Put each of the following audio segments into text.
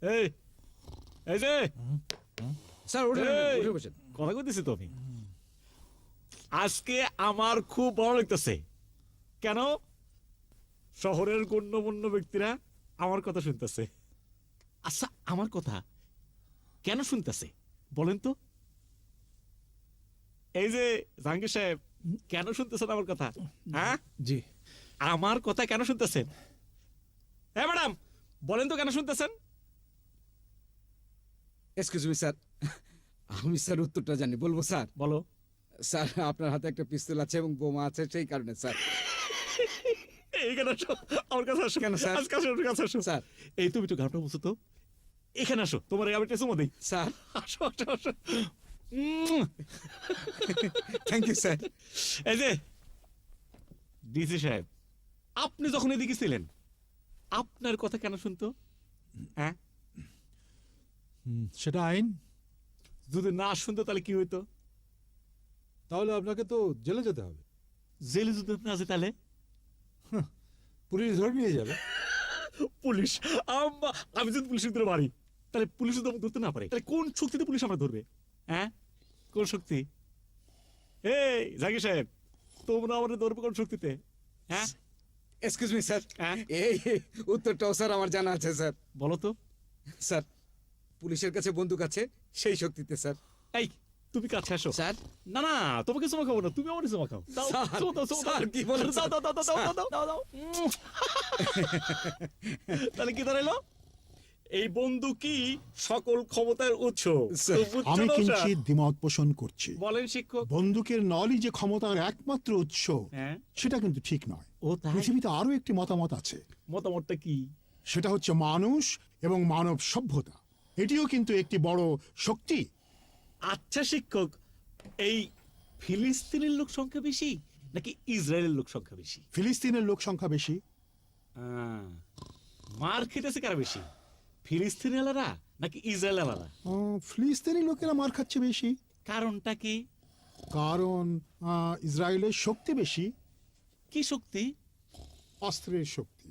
এই এই যে স্যার উঠে এই, উঠে বসেন। কথা কইতেছি তো আমি। আজকে আমার খুব ভালো লাগতেছে। কেন? শহরের গণ্যমান্য ব্যক্তিরা আমার কথা শুনতেছে। আচ্ছা, আমার কথা কেন শুনতেছে বলেন তো? এই যে জাহাঙ্গীর সাহেব, কেন শুনতেছেন আমার কথা? হ্যাঁ, জি আমার কথা কেন শুনতেছেন? হ্যাঁ ম্যাডাম, বলেন তো কেন শুনতেছেন? এক্সকিউজ মি স্যার, আমি স্যার উত্তরটা জানি, বলবো স্যার? বলো। স্যার আপনার হাতে একটা পিস্তল আছে এবং বোমা আছে, সেই কারণে স্যার। এইখানে আসো, আমার কাছে আসো। কেন স্যার? আজকে আসো, আমার কাছে আসো। স্যার এই তুমি একটু গানটা বসো তো। এখানে আসো, তোমার আমি একটা চুমো দিই। স্যার আসো আসো আসো। Thank you sir. এই যে ডিসি সাহেব, আপনি যখন এদিকে ছিলেন, আপনার কথা কেন শুনতো? হ্যাঁ, সেটা আইন। যদি না শুনতো তাহলে কি হইতো? তাহলে আপনাকে তো জেলে যেতে হবে, জেলে যদি না আছে তাহলে পুলিশ ধরে নিয়ে যাবে। পুলিশ আমি যদি পুলিশের ধরে মারি, তাহলে পুলিশ যদি আমাকে ধরতে না পারে, তাহলে কোন শক্তিতে পুলিশ আমরা ধরবে? হ্যাঁ, কোন শক্তি? এই জাকির সাহেব, তোমরা আমাদের ধরবে কোন শক্তিতে? হ্যাঁ, এক্সকিউজ মি স্যার, হ্যাঁ? এই উত্তরটাও স্যার আমার জানা আছে স্যার। বলো তো। স্যার পুলিশের কাছে বন্দুক আছে, সেই শক্তিতে স্যার। এই তুমি কাছে আসো। স্যার না না, তোমাকে চুমা খাবো না, তুমি আমার চুমা খাও। দাও, স্যার, চুমা দাও, চুমা দাও। স্যার, কি বলেন, দাও, দাও, দাও, দাও, দাও, দাও, দাও, দাও। তাহলে কি দাঁড়াইলো? এই বন্দুকই সকল ক্ষমতার উৎস। স্যার, তো বুঝছো আমি না, স্যার? কিঞ্চিত দ্বিমত পোষণ করছি। বলেন শিক্ষক। বন্দুকের নলই যে ক্ষমতার একমাত্র উৎস, হ্যাঁ, সেটা কিন্তু ঠিক নয়। ও তাই? পৃথিবীতে আরো একটি মতামত আছে, মতামতটা কি? সেটা হচ্ছে মানুষ এবং মানব সভ্যতা। এটিও কিন্তু একটি বড় শক্তি। আচ্ছা শিক্ষক, এই ফিলিস্তিনের লোক সংখ্যা বেশি নাকি ইসরায়েলের লোক সংখ্যা বেশি? ফিলিস্তিনের লোক সংখ্যা বেশি। মার খেতেছে কারা বেশি, ফিলিস্তিনিয়ালারা নাকি ইসরায়েলারা? ফিলিস্তিনি লোকেরা মার খাচ্ছে বেশি, কারণটা কি? কারণ ইসরায়েলের শক্তি বেশি, কি শক্তি? অস্ত্রের শক্তি।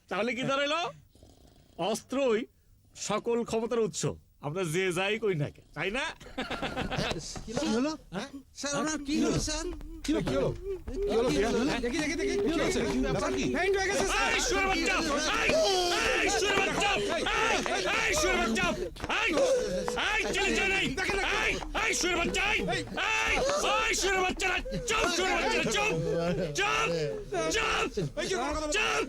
তাহলে কি দাঁড়াইলো? অস্ত্রই সকল ক্ষমতার উৎস, আমরা যে যাই কই না কেন, তাই না? কি হলো? স্যার ওনার কি হলো স্যার? কি হলো? কি হলো? কি হলো? কি হলো? দেখি দেখি দেখি কি হলো? ব্যাপার কি? হ্যান্ড হয়ে গেছে স্যার। এই শুয়োর বাচ্চা! এই শুয়োর বাচ্চা! এই শুয়োর বাচ্চা! এই চলে চলে! এই শুয়োর বাচ্চা! এই শুয়োর বাচ্চারা! চুপ শুয়োর বাচ্চারা! চুপ! চুপ! চুপ! চুপ!